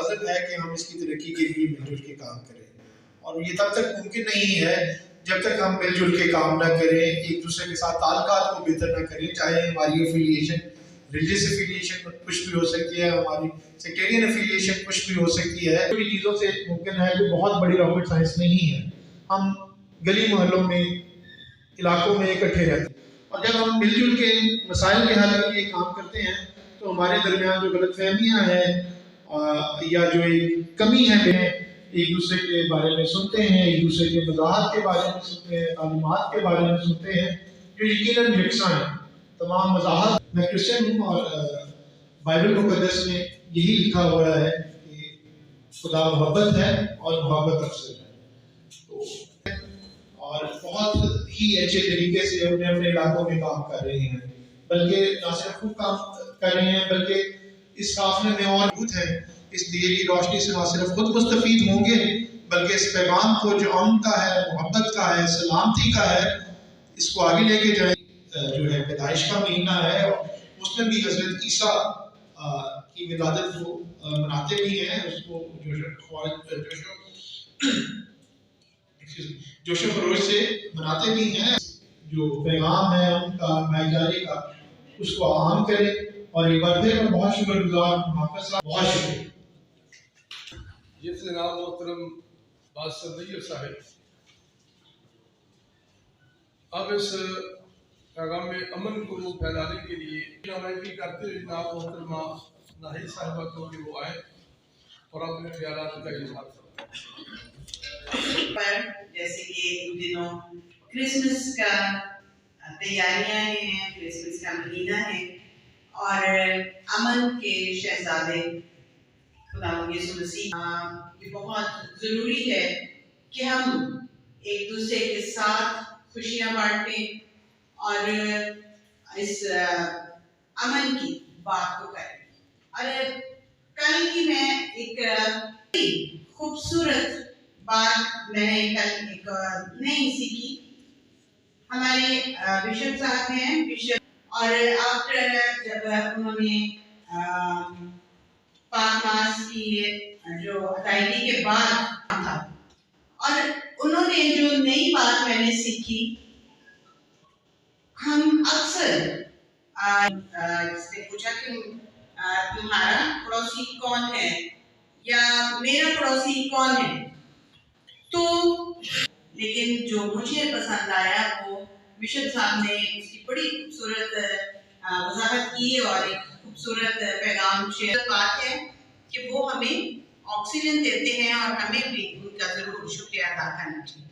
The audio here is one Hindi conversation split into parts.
लाज़िम है कि हम इसकी तरक्की के लिए मिलजुल के काम करें, और ये तब तक मुमकिन नहीं है जब तक हम मिलजुल के काम ना करें, एक दूसरे के साथ ताल्लुकात को बेहतर ना करें। चाहे हमारी एफिलिएशन, रिलीजियस एफिलिएशन कुछ भी हो सकती है, हमारी सेक्टेरियन एफिलिएशन कुछ भी हो सकती है, छोटी चीज़ों से मुमकिन है कि बहुत बड़ी रॉकेट साइंस नहीं है। हम गली मोहल्लों में, इलाकों में इकट्ठे रहते हैं, और जब हम मिलजुल के मसाइल के हल के लिए काम करते हैं तो हमारे दरमियान जो गलतफहमियाँ हैं या जो एक कमी है, एक दूसरे के बारे में सुनते हैं, एक दूसरे के वजाहत के बारे में सुनते हैं, तालीमात के बारे में सुनते हैं जो यकीनन यकसा है तमाम मज़ाहब। मैं क्रिश्चियन हूँ और बाइबल मुक़द्दस में यही लिखा हुआ है कि खुदा मोहब्बत है और मोहब्बत अफसर है। और बहुत ही अच्छे तरीके से अपने अपने इलाकों में काम कर रहे हैं, बल्कि न सिर्फ खुद काम कर रहे हैं बल्कि इस काफिले में और मौजूद है। इस दिए की रोशनी से न सिर्फ खुद मुस्तफीद होंगे बल्कि इस पैगाम को जो अमन का है, मोहब्बत का है, सलामती का है, इसको आगे लेके जाए। जो है पैदाइश का महीना है, मुस्लिम भी हजरत ईसा की विलादत को मनाते भी हैं, उसको जोशो खरोश से मनाते भी हैं। जो पैगाम है उनका भाईचारे का, उसको आम करें। और एक बार फिर मैं बहुत शुक्रगुजार हूँ, बहुत शुक्रिया। जिस जनाब मोहतरम बादशाह नैयर साहब अब इस पैगाम में अमन को फैलाने के लिए नुमाइंदगी करते हुए जनाब मोहतरमा नाहिद साहिबा को कि वो आए और अपने ख्यालात का इजहार करें। जैसे कि इन दिनों क्रिसमस का तैयारियां हैं, क्रिसमस का महीना है और अमन के शहजादे खुदावंद यीशु मसीह, ये बहुत ज़रूरी है कि हम एक दूसरे के साथ खुशियाँ बांटें और इस अमन की बात को करें। और कल ही मैं एक खूबसूरत बात मैंने कल एक नई सीखी। हमारे बिशप साहब हैं, बिशप, और आफ्टर जब उन्होंने पाक मास की जो अदायगी के बाद था, और उन्होंने जो नई बात मैंने सीखी, हम अक्सर इससे पूछा कि तुम्हारा पड़ोसी कौन है या मेरा पड़ोसी कौन है, तो लेकिन जो मुझे पसंद आया वो बिशप साहब ने उसकी बड़ी खूबसूरत वजाहत की और एक खूबसूरत पैगाम शेयर। बात है कि वो हमें ऑक्सीजन देते हैं और हमें भी उनका जरूर शुक्रिया अदा करना चाहिए।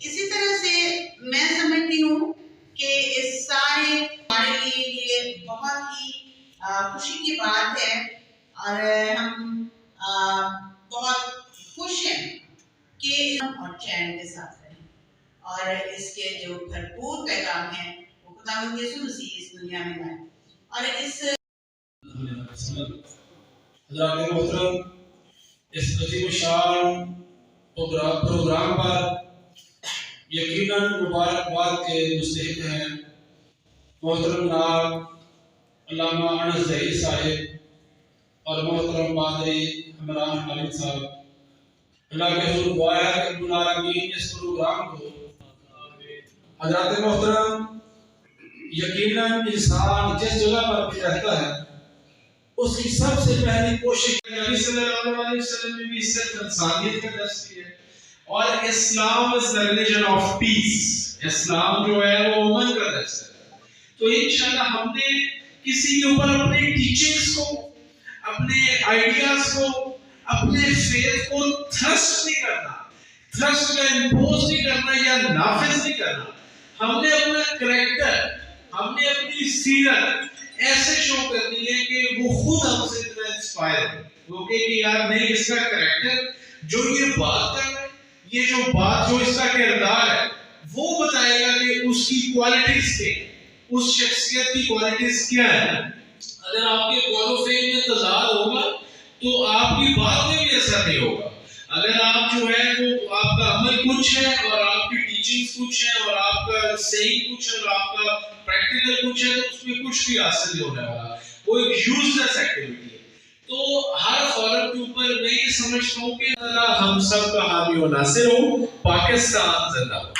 इसी तरह से मैं समझती हूँ कि इस सारे हमारे लिए ये बहुत ही खुशी की बात है और हम बहुत खुश हैं कि और चैन के साथ रहें और इसके जो भरपूर पैगाम है वो खुदावंद यीशु मसीह इस दुनिया में लाए। और इस मोहतरम इस अजीम शान प्रोग्राम पर यकीनन मुबारकबाद के मुस्तहिक हैं मोहतरम नाब अल्लामा अनस ज़हीर साहिब और मोहतरम पादरी इमरान खालिद साहब। अल्लाह के हुज़ूर दुआ है कि रब्बुल आलमीन इस प्रोग्राम को हज़रात मोहतरम, यकीनन इंसान जिस जगह पर भी रहता है उसकी सबसे पहली कोशिश नबी सल्लल्लाहु अलैहि वसल्लम ने भी सिर्फ इंसानियत का दर्स दिया और Islam is the religion of peace. Islam जो है वो अमन का दर्स है। तो इंशाल्लाह हमने किसी के ऊपर अपने टीचिंग्स को, अपने आइडियाज को, अपने फेथ को थ्रस्ट नहीं करना, थ्रस्ट का इंपोज नहीं करना या नाफिज नहीं करना। हमने अपना करैक्टर, हमने अपनी सीरत ऐसे शो करनी है कि वो खुद हमसे इतना इंस्पायर हो, वो कहे कि यार नहीं, इसका करैक्टर जो ये बात कर रहा है, ये जो बात, जो इसका किरदार है, वो बताएगा कि उसकी क्वालिटीज क्या, उस शख्सियत की क्वालिटीज क्या है। अगर आपके कौल फेल में तजाद होगा तो आपकी बात में भी असर नहीं होगा। अगर आप जो है वो आपका अमल कुछ है और आपकी टीचिंग्स कुछ है और आपका सही कुछ है और आपका प्रैक्टिकल कुछ है, तो उसमें कुछ भी हासिल नहीं होने वाला, वो एक यूजलेस एक्टिविटी है। तो हर फॉरम के ऊपर मैं ये समझता हूँ कि अल्लाह हम सब का हामी और नासिर हो। पाकिस्तान जिंदाबाद।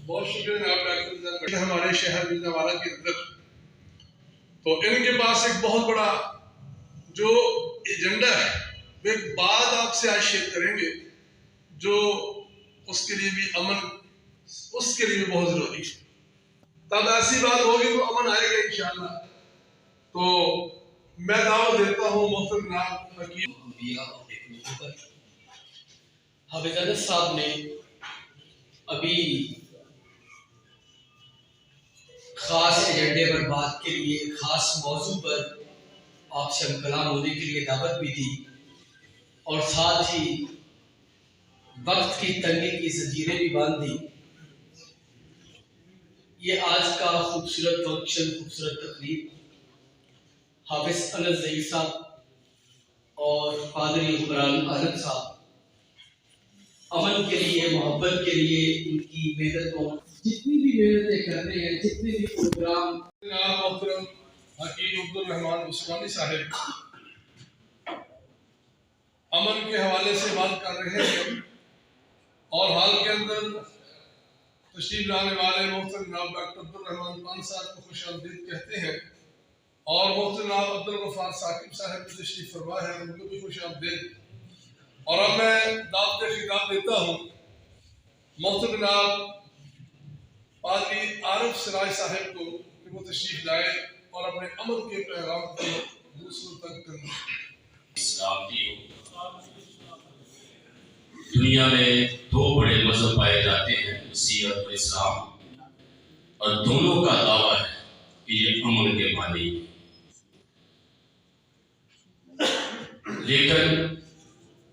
बहुत शुक्रिया डॉक्टर हमारे शहर बिजनवाला के अंदर। तो इनके पास एक बहुत बड़ा जो एजेंडा है वे बात आपसे आज शेयर करेंगे, जो उसके लिए भी अमन उसके लिए भी बहुत जरूरी है। तब ऐसी बात होगी तो अमन आएगा इंशाअल्लाह। तो मैं दावत देता हूँ मोहतरम जनाब हकीम हाफिज़ साहब ने अभी खास एजेंडे पर बात के लिए, खास मौजू पर आपसे हम कलाम होने के लिए दावत भी दी, और साथ ही वक्त की तंगी की जंजीरें भी बांध दी। ये आज का खूबसूरत फंक्शन, खूबसूरत तकरीब हाफिज अनस ज़ई साहब और पादरी हुक्मरान आलम साहब अमन के लिए, मोहब्बत के लिए उनकी मेहनत को, जितनी भी मेहनतें कर रहे हैं, जितने भी प्रोग्राम मोहतरम हकीम अब्दुल रहमान उस्मानी साहब अमन के हवाले से बात कर रहे हैं, और हाल के अंदर तशरीफ लाने वाले मोहतरम जनाब डॉक्टर अब्दुल रहमान खान साहब को खुशामदीद कहते हैं, और मोहतरम जनाब अब्दुल गफ्फार साकिब साहब की तशरीफ फरमा है, उनको भी खुशामदीद। और अब मैं दावत खिताब देता हूँ मोहतरम जनाब पादरी आरिफ सिराज साहब को कि वो तशरीफ लाए और अपने अमन के पैगाम को दूसरों तक करें। इस्लाम की दुनिया में दो बड़े मजहब पाए जाते हैं, मसीहत और इस्लाम, और दोनों का दावा है कि ये अमन के मानी। लेकिन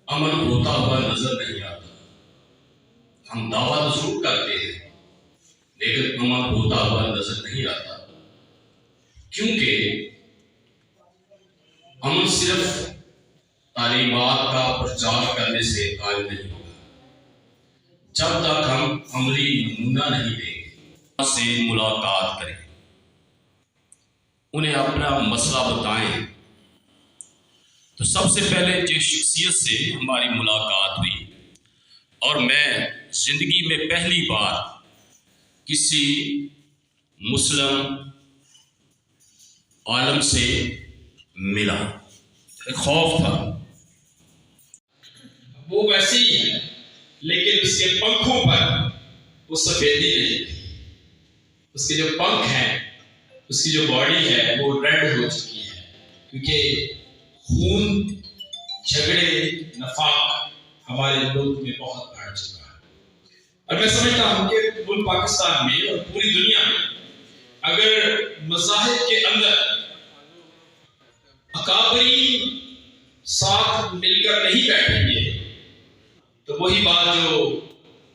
अमन होता हुआ नजर नहीं आता। हम दावा तो जरूर करते हैं लेकिन अमन होता हुआ नजर नहीं आता, क्योंकि अमन सिर्फ तालीमात का प्रचार करने से कायम नहीं होगा। जब तक हम अमली नमूना नहीं देंगे, से मुलाकात करें, उन्हें अपना मसला बताएं। तो सबसे पहले जिस शख्सियत से हमारी मुलाकात हुई, और मैं जिंदगी में पहली बार किसी मुस्लिम आलम से मिला, एक खौफ था। वो वैसे ही है, लेकिन उसके पंखों पर वो सफेदी नहीं। उसके जो पंख हैं, उसकी जो बॉडी है वो रेड हो चुकी है, क्योंकि खून, झगड़े, नफाक हमारे मुल्क में बहुत बढ़ चुका है। और मैं समझता हूँ कि मुल्क पाकिस्तान में और पूरी दुनिया में अगर मज़ाहिब के अंदर अकाबरी साथ मिलकर नहीं बैठेंगे, तो वही बात जो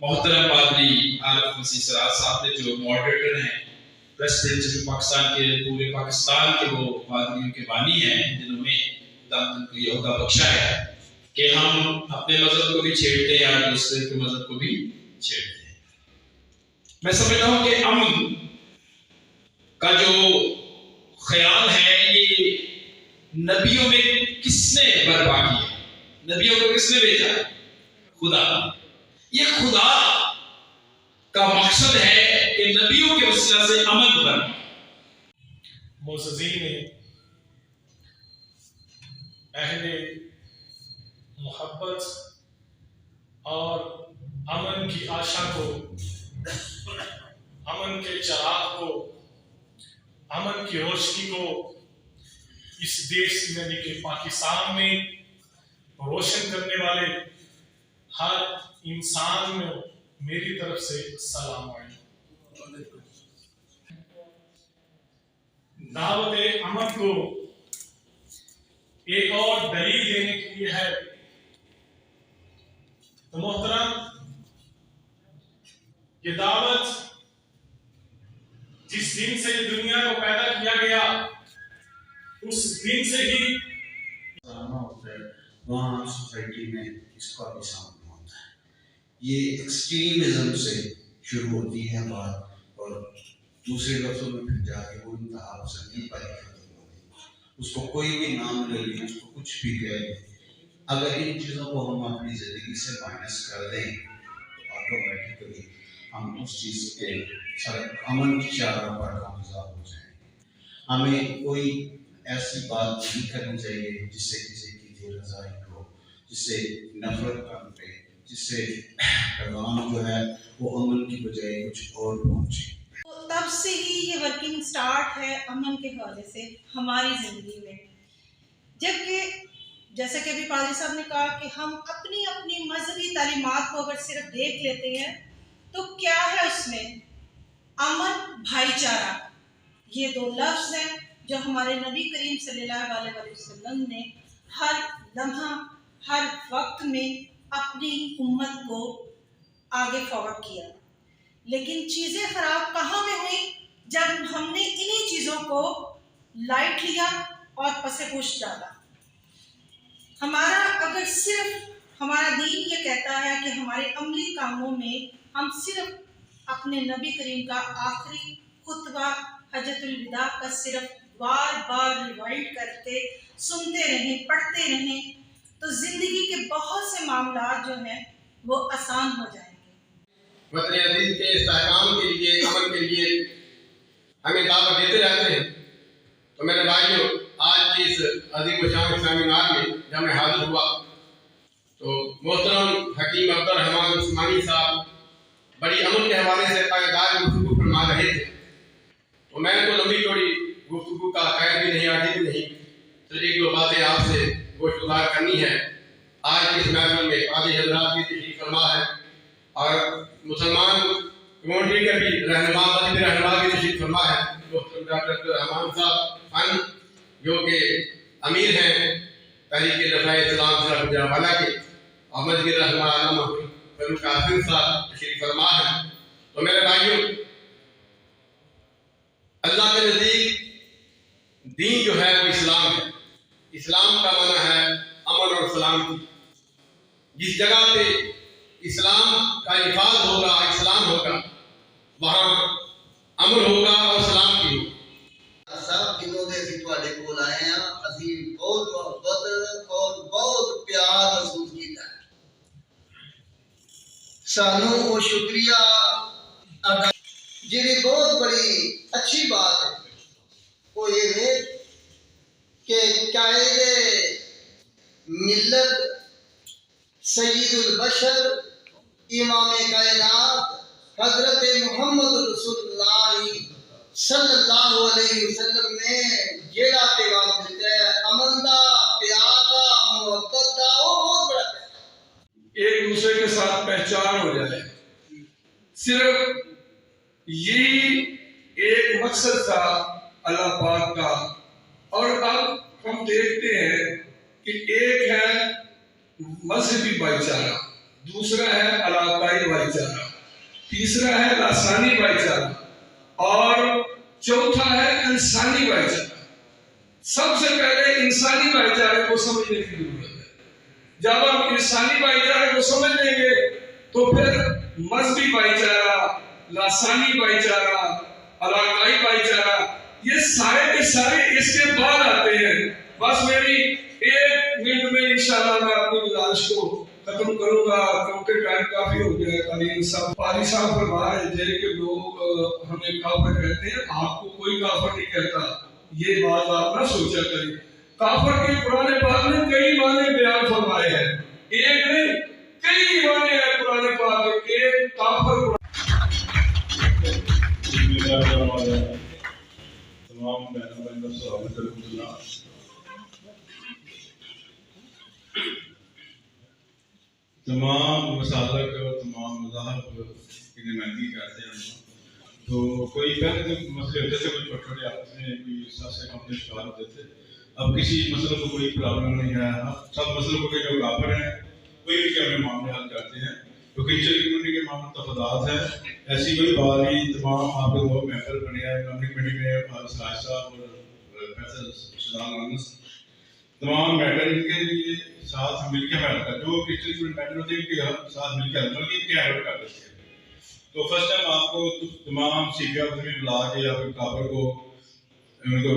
मोहतरम पादरी आरिफ मसीह सिराज साहब ने, जो मॉडरेटर हैं, प्रेसिडेंट जो पाकिस्तान के, पूरे पाकिस्तान के वो पादरियों के बानी हैं, जिन्होंने उनको ये होदा बख्शा है कि हम अपने मजहब को भी छेड़ते हैं और दूसरे के मजहब को भी छेड़ते हैं। मैं समझता हूँ कि अमन का जो ख्याल है, ये नबियों में किसने बर्पा किया? नबियों को किसने भेजा? खुदा। ये खुदा का मकसद है कि नबियों के वसीला से अमन बने। मोअज़्ज़ीन ने अहले मोहब्बत और अमन की आशा को, अमन के चिराग को, अमन की रोशनी को इस देश यानी कि पाकिस्तान में रोशन करने वाले हर इंसान में मेरी तरफ से सलाम। दावत अमन को एक और दलील देने के लिए है। तो मोहतरम, ये दावत जिस दिन से दुनिया को पैदा किया गया, उस दिन से ही होता है, वहाँ सोसाइटी में इसका भी सामना होता है। ये एक्सट्रीमिज्म से शुरू होती है बात, और दूसरे लफ्जों में फिर जाके वो इंतहा पसंदी पर खत्म हो गई। उसको कोई भी नाम ले लें, उसको कुछ भी कह लें, अगर इन चीज़ों को हम अपनी ज़िंदगी से माइनस कर दें तो ऑटोमेटिकली हम उस चीज़ के अमन की चारों पर कामयाब हो जाएंगे। हमें कोई ऐसी बात नहीं करनी चाहिए जिससे किसी की बेरज़ाई हो, जिससे नफरत कम पे, जिससे पैगाम जो है वो अमन की बजाय कुछ और पहुँचे। तो तब से ही ये वर्किंग स्टार्ट है अमन के हवाले से हमारी ज़िंदगी में। जबकि जैसे कि अभी पादरी साहब ने कहा कि हम अपनी अपनी मजहबी तालीमात को अगर सिर्फ देख लेते हैं तो क्या है उसमें, अमन, भाईचारा, ये दो लफ्ज़ हैं जो हमारे नबी करीम सल्लल्लाहु अलैहि वसल्लम ने हर लम्हा हर वक्त में अपनी उम्मत को आगे फॉरवर्ड किया। लेकिन चीज़ें ख़राब कहाँ में हुई, जब हमने इन्हीं चीज़ों को लाइट लिया और पसेपुश डाला। हमारा अगर सिर्फ हमारा दीन ये कहता है कि हमारे अमली कामों में हम सिर्फ अपने नबी करीम का आखिरी खुतबा हज्जतुल विदा का सिर्फ बार बार रिवाइंड करते सुनते रहें, पढ़ते रहें, तो ज़िंदगी के बहुत से मामला जो हैं वो आसान हो जाएंगे। वतन अजीज के इस्तेहकाम के लिए, अमन के लिए हमें दावत देते रहते हैं। तो मेरे भाइयों, आज की इस अजीम शान सेमिनार में जब मैं हाजिर हुआ तो मोहतरम हकीम अब्दुर्रहमान उस्मानी साहब बड़ी अमन के हवाले से पायदार गुफ्तगू फरमा रहे थे। तो मैं तो लंबी चौड़ी गुफ्तगू का कायल भी नहीं, आदि भी नहीं, तो एक दो बातें आपसे गोशगुजार करनी है। आज की इस महफिल में काजी हजरात की तशरीफ फरमा है और मुसलमान कम्युनिटी के भी रहनुमा की तशरीफ फरमा है, डॉक्टर रहमान साहब जो कि अमीर हैं तहरीक दफ़ाए इस्लाम से गुजरावाला के, और मस्जिद रहनुमा फरूक कासिम साहब तशरीफ फरमा है। तो मेरे भाइयों, अल्लाह के नज़दीक दीन जो है वो इस्लाम है। इस्लाम का माना है अमन और सलामती। जिस जगह पे इस्लाम का इफाद होगा, इस्लाम होगा, वहाँ अमन होगा और सलामती होगी। सब दिनों से ਅਸੀਂ ਤੁਹਾਡੇ ਕੋਲ ਆਏ ਹਾਂ, ਅਸੀਂ ਬਹੁਤ ਮੁਹੱਬਤ और बहुत प्यार महसूस किया। सानू वो शुक्रिया अदा जी बहुत बड़ी अच्छी बात है वो ये है कि कायदे मिल्लत सय्यदुल बशर इमाम कायनात हजरत मोहम्मद रसूलुल्लाह सल्लल्लाहु अलैहि वसल्लम ने जेड़ा पैगाम दिता है अमन दा, प्यार दा, मोहब्बत दा, वो बहुत बड़ा है। एक दूसरे के साथ पहचान हो जाए, सिर्फ यही एक मकसद था अल्लाह पाक का। और अब हम देखते हैं कि एक है मजहबी भाईचारा, दूसरा है इलाकाई भाईचारा, तीसरा है लासानी भाईचारा और चौथा है इंसानी भाईचारा। सबसे पहले इंसानी भाईचारे को समझने की जरूरत है। जब हम इंसानी भाईचारे को समझ लेंगे तो फिर मजहबी भाईचारा, लासानी भाईचारा, इलाकाई भाईचारा, ये सारे के सारे इसके बाद आते हैं। बस मेरी 1 मिनट में इंशाल्लाह मैं अपनी गुजारिश को खत्म करूंगा क्योंकि टाइम काफी हो गया है। पादरी साहब फरमा रहे थे कि लोग हमें काफिर कहते हैं, आपको कोई काफिर नहीं कहता, ये बात आप ना सोचा करें। काफिर के कुरान पाक ने कई माने बयान फरमाए हैं, एक नहीं कई माने हैं कुरान पाक के। एक काफिर तमाम बहनों को तमाम मसालक और तमाम मज़ाहब की नुमाइंदगी करते हैं। तो कोई पहले तो मसले होते थे, कुछ छोटे आपस में कोई से अपने शिकार होते थे। अब किसी मसले को कोई प्रॉब्लम नहीं है, सब मसलों को जो काफिर हैं कोई भी अपने मामले हल करते हैं। तो क्रिश्चियन कम्युनिटी के मामले तफादात है, ऐसी कोई बात नहीं। तमाम आपके दो मेंबर बने हैं इस्लामिक कमेटी में, सराज साहब और फैसल सलाम, तमाम मैटर इनके लिए साथ मिलकर हल कर, जो क्रिश्चियन मैटर होते हैं इनके साथ मिलकर हल करके इनके हल कर देते हैं। तो फर्स्ट टाइम आपको तमाम सीपीआर में बुला के या फिर काबर को उनको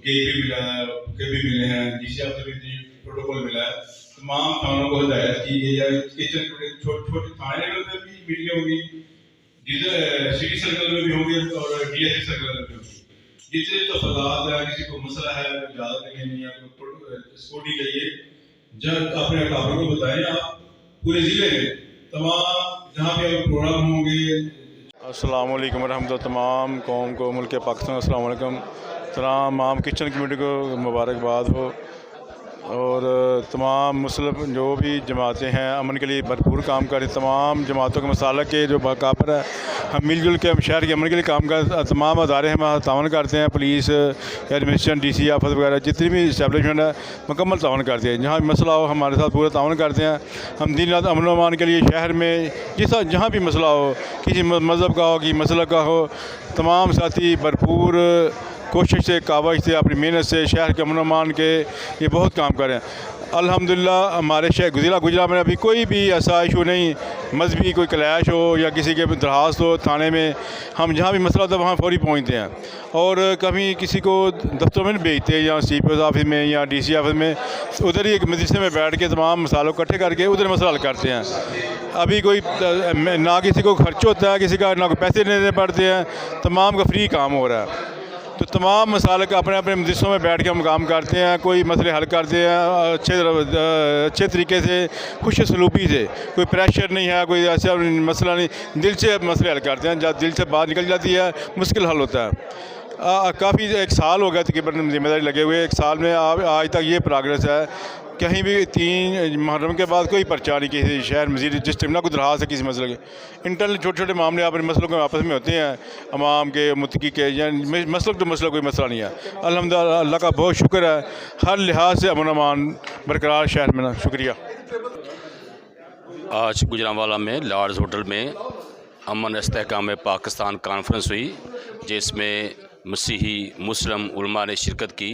के भी मिला है, के भी मिले हैं, डीसी ऑफिसर भी प्रोटोकॉल मिला है, तमाम थानों को हिदायत की गई है। किचन छोटे छोटे थाने लेवल पर भी मीटिंग होगी, सिटी सर्कल में भी होंगे और डीएसपी सर्कल में भी होगी। जितने तो फसाद है, किसी को मसला है, ज़्यादा नहीं है, सिक्योरिटी चाहिए, जब अपने काबू को बताएं आप पूरे ज़िले में तमाम जहाँ पे प्रोग्राम होंगे। अस्सलाम वालेकुम रहमतुल्लाह, तमाम कौम को मुल्क पाकिस्तान अस्सलाम वालेकुम। तमाम किचन कमेटी को मुबारकबाद हो और तमाम मुस्लिम जो भी जमातें हैं अमन के लिए भरपूर काम करें। तमाम जमातों के मसाला के जो कापर है, हम मिलजुल के हम शहर के अमन के लिए काम कर, तमाम अदारे हम तावन करते हैं, पुलिस, एडमिनिस्ट्रेशन, डीसी ऑफिस वगैरह जितनी भी इस्टेब्लिशमेंट है मुकम्मल तावन करते हैं। जहाँ भी मसला हो हमारे साथ पूरा तावन करते हैं। हम दिन रात अमन अमान के लिए शहर में जहाँ भी मसला हो, किसी मज़हब का हो, किसी मसलक का हो, तमाम साथी भरपूर कोशिश से, कावश से, अपनी मेहनत से शहर के अमन अमान के ये बहुत काम करें। अल्हम्दुलिल्लाह हमारे शहर गुजरा में अभी कोई भी ऐसा इशू नहीं, मजहबी कोई क्लैश हो या किसी के दरख्वास्त हो थाने में, हम जहाँ भी मसला होता है वहाँ फौरी पहुँचते हैं और कभी किसी को दफ्तर में नहीं भेजते या CPO ऑफिस में या DC ऑफिस में, उधर ही एक मजलिसे में बैठ के तमाम मसालों इकट्ठे करके उधर मसला हल करते हैं। अभी कोई ना किसी को खर्च होता है, किसी का ना कोई पैसे देने पड़ते हैं, तमाम का फ्री काम हो रहा है। तो तमाम मसाले का अपने अपने मजलिसों में बैठ के हम काम करते हैं, कोई मसले हल करते हैं अच्छे तरीके से, खुश सलूकी से, कोई प्रेशर नहीं है, कोई ऐसा मसला नहीं, दिल से मसले हल करते हैं। जब दिल से बात निकल जाती है मुश्किल हल होता है। काफ़ी 1 साल हो गया तकरीबन जिम्मेदारी लगे हुए, 1 साल में आज तक ये प्रोग्रेस है, कहीं भी 3 मुहर्रम के बाद कोई पर्चा नहीं किसी शहर मजीद डिस्ट्रिक्ट ना कोई दरख्वास्त है किसी मसले के। इंटरनल छोटे छोटे मामले अपने मसलों के आपस में होते हैं, अवाम के मुत्तकी के या मसलक तो मसला कोई मसला नहीं है। अल्हम्दुलिल्लाह अल्लाह का बहुत शुक्र है, हर लिहाज से अमन अमान बरकरार शहर में ना। शुक्रिया। आज गुजरांवाला में लॉर्ड्स होटल में अमन इस्तेहकाम पाकिस्तान कॉन्फ्रेंस हुई, जिसमें मसीही मुस्लिम उलमा ने शिरकत की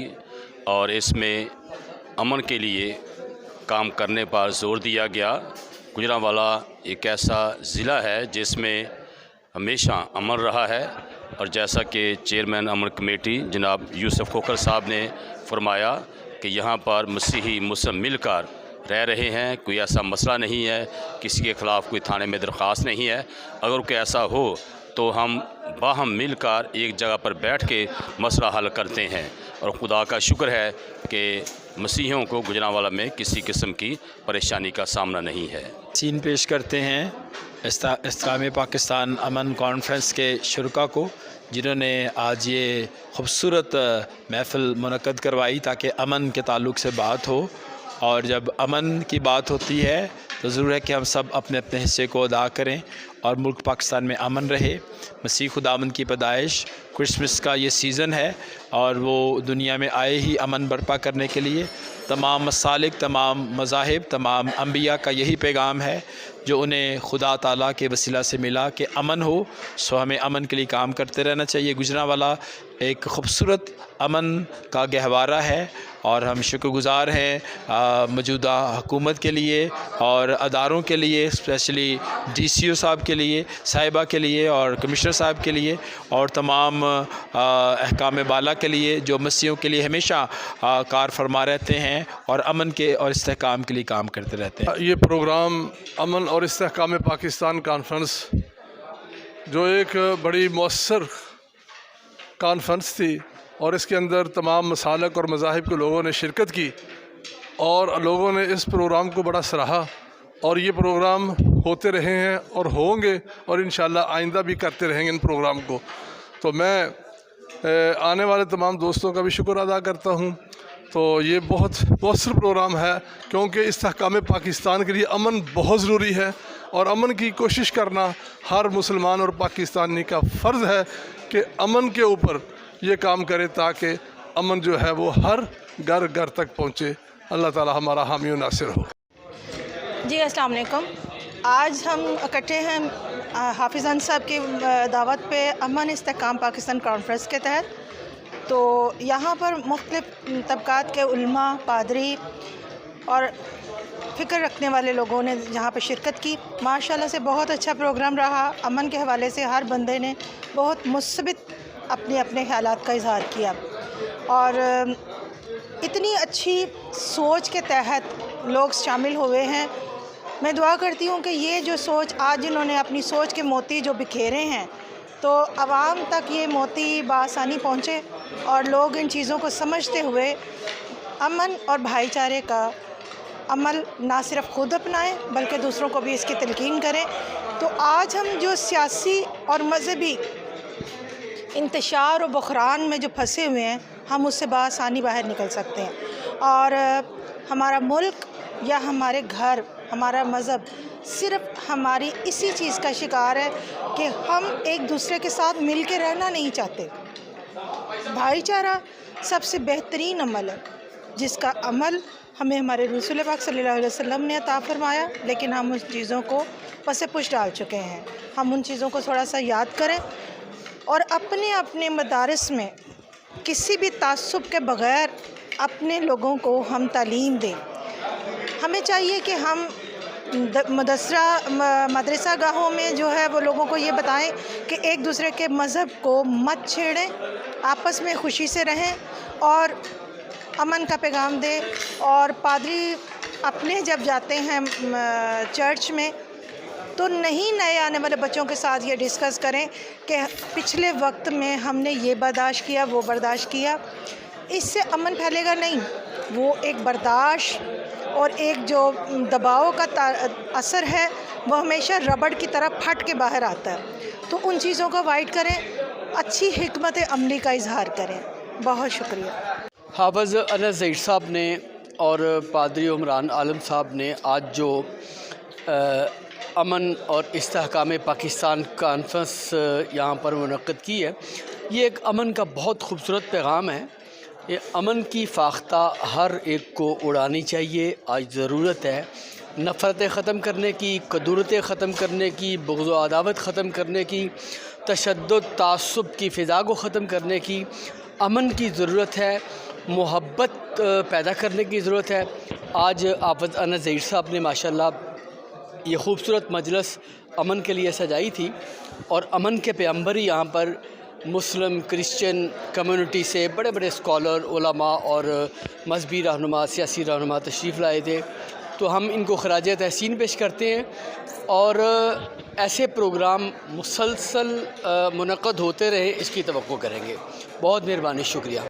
और इसमें अमन के लिए काम करने पर ज़ोर दिया गया। गुजरांवाला एक ऐसा ज़िला है जिसमें हमेशा अमन रहा है और जैसा कि चेयरमैन अमन कमेटी जनाब यूसुफ खोखर साहब ने फरमाया कि यहाँ पर मसीही मुस्लिम मिलकर रह रहे हैं, कोई ऐसा मसला नहीं है, किसी के ख़िलाफ़ कोई थाने में दरख्वास्त नहीं है। अगर कोई ऐसा हो तो हम बाहम मिलकर एक जगह पर बैठ के मसला हल करते हैं और खुदा का शुक्र है कि मसीहियों को गुजरांवाला में किसी किस्म की परेशानी का सामना नहीं है। सीन पेश करते हैं इस्तेहकाम पाकिस्तान अमन कॉन्फ्रेंस के शुरका को, जिन्होंने आज ये ख़ूबसूरत महफ़िल मुनक़्क़द करवाई ताकि अमन के ताल्लुक़ से बात हो। और जब अमन की बात होती है तो ज़रूर है कि हम सब अपने अपने हिस्से को अदा करें और मुल्क पाकिस्तान में अमन रहे। मसीह खुदावंद की पैदाइश क्रिसमस का ये सीज़न है और वो दुनिया में आए ही अमन बर्पा करने के लिए। तमाम मसालिक, तमाम मज़ाहिब, तमाम अंबिया का यही पैगाम है जो उन्हें खुदा ताला के वसीला से मिला कि अमन हो। सो हमें अमन के लिए काम करते रहना चाहिए। गुजरांवाला एक ख़ूबसूरत अमन का गहवारा है और हम शुक्रगुज़ार हैं मौजूदा हुकूमत के लिए और अदारों के लिए, स्पेशली DCO साहब के लिए, साहिबा के लिए और कमिश्नर साहब के लिए और तमाम अहकाम बाला के लिए जो मसीहों के लिए हमेशा कार फरमा रहते हैं और अमन के और इस्तेहकाम के लिए काम करते रहते हैं। ये प्रोग्राम अमन और इस्तेहकाम पाकिस्तान कॉन्फ्रेंस जो एक बड़ी मौसर कॉन्फ्रेंस थी और इसके अंदर तमाम मसालक और मज़ाहिब के लोगों ने शिरकत की और लोगों ने इस प्रोग्राम को बड़ा सराहा और ये प्रोग्राम होते रहे हैं और होंगे और इंशाल्लाह आइंदा भी करते रहेंगे इन प्रोग्राम को। तो मैं आने वाले तमाम दोस्तों का भी शुक्र अदा करता हूँ। तो ये बहुत मौसर प्रोग्राम है क्योंकि इस्तेहकाम पाकिस्तान के लिए अमन बहुत ज़रूरी है और अमन की कोशिश करना हर मुसलमान और पाकिस्तानी का फ़र्ज़ है कि अमन के ऊपर ये काम करे ताकि अमन जो है वो हर घर घर तक पहुँचे। अल्लाह ताला हमारा हामी और नासिर हो। जी अस्सलाम वालेकुम। आज हम इकट्ठे हैं हाफिज़ान साहब की दावत पे अमन इस्तेहकाम पाकिस्तान कॉन्फ्रेंस के तहत। तो यहाँ पर मुख्तलिफ़ तबक़ात के उलमा, पादरी और फ़िक्र रखने वाले लोगों ने यहाँ पर शिरकत की। माशाल्लाह से बहुत अच्छा प्रोग्राम रहा। अमन के हवाले से हर बंदे ने बहुत मुस्बित अपने अपने ख़यालात का इज़हार किया और इतनी अच्छी सोच के तहत लोग शामिल हुए हैं। मैं दुआ करती हूँ कि ये जो सोच आज इन्होंने अपनी सोच के मोती जो बिखेरे हैं तो आवाम तक ये मोती बआसानी पहुँचे और लोग इन चीज़ों को समझते हुए अमन और भाईचारे का अमल ना सिर्फ खुद अपनाएं बल्कि दूसरों को भी इसकी तलकीन करें। तो आज हम जो सियासी और मज़हबी इंतशार और बहरान में जो फंसे हुए हैं हम उससे बआसानी बाहर निकल सकते हैं और हमारा मुल्क या हमारे घर, हमारा मज़हब सिर्फ हमारी इसी चीज़ का शिकार है कि हम एक दूसरे के साथ मिल के रहना नहीं चाहते। भाईचारा सबसे बेहतरीन अमल है जिसका अमल हमें हमारे रसूल पाक सल्लल्लाहु अलैहि वसल्लम ने अता फरमाया, लेकिन हम उन चीज़ों को पसे पुश डाल चुके हैं। हम उन चीज़ों को थोड़ा सा याद करें और अपने अपने मदारिस में किसी भी तासुब के बग़ैर अपने लोगों को हम तालीम दें। हमें चाहिए कि हम मदरसा गाहों में जो है वो लोगों को ये बताएं कि एक दूसरे के मज़हब को मत छेड़ें, आपस में खुशी से रहें और अमन का पैगाम दें। और पादरी अपने जब जाते हैं चर्च में तो नहीं नए आने वाले बच्चों के साथ ये डिस्कस करें कि पिछले वक्त में हमने ये बर्दाश्त किया, वो बर्दाश्त किया, इससे अमन फैलेगा नहीं। वो एक बर्दाश्त और एक जो दबाव का असर है वो हमेशा रबड़ की तरह फट के बाहर आता है। तो उन चीज़ों को अवॉइड करें, अच्छी हिकमत अमली का इजहार करें। बहुत शुक्रिया। हाफ़िज़ अनस ज़हीर साहब ने और पादरी उमरान आलम साहब ने आज जो अमन और इस्तेहकाम पाकिस्तान कॉन्फ्रेंस यहाँ पर मुनक़्क़िद की है, ये एक अमन का बहुत खूबसूरत पैगाम है। ये अमन की फाख्ता हर एक को उड़ानी चाहिए। आज ज़रूरत है नफ़रतें ख़त्म करने की, कदूरतें ख़त्म करने की, बुग़्ज़ व अदावत ख़त्म करने की, तशद्दुद तासुब की फ़िज़ा को ख़त्म करने की। अमन की ज़रूरत है, मोहब्बत पैदा करने की ज़रूरत है। आज हाफ़िज़ अनस ज़हीर साहब ने माशाल्लाह ये खूबसूरत मजलिस अमन के लिए सजाई थी और अमन के पैगंबर ही यहाँ पर मुस्लिम क्रिश्चियन कम्युनिटी से बड़े बड़े स्कॉलर, उलमा और मजहबी रहनुमा, सियासी रहनुमा तशरीफ़ लाए थे। तो हम इनको खराज तहसीन पेश करते हैं और ऐसे प्रोग्राम मुसलसल मुनक़्क़द होते रहे इसकी तवक्को करेंगे। बहुत मेहरबानी, शुक्रिया।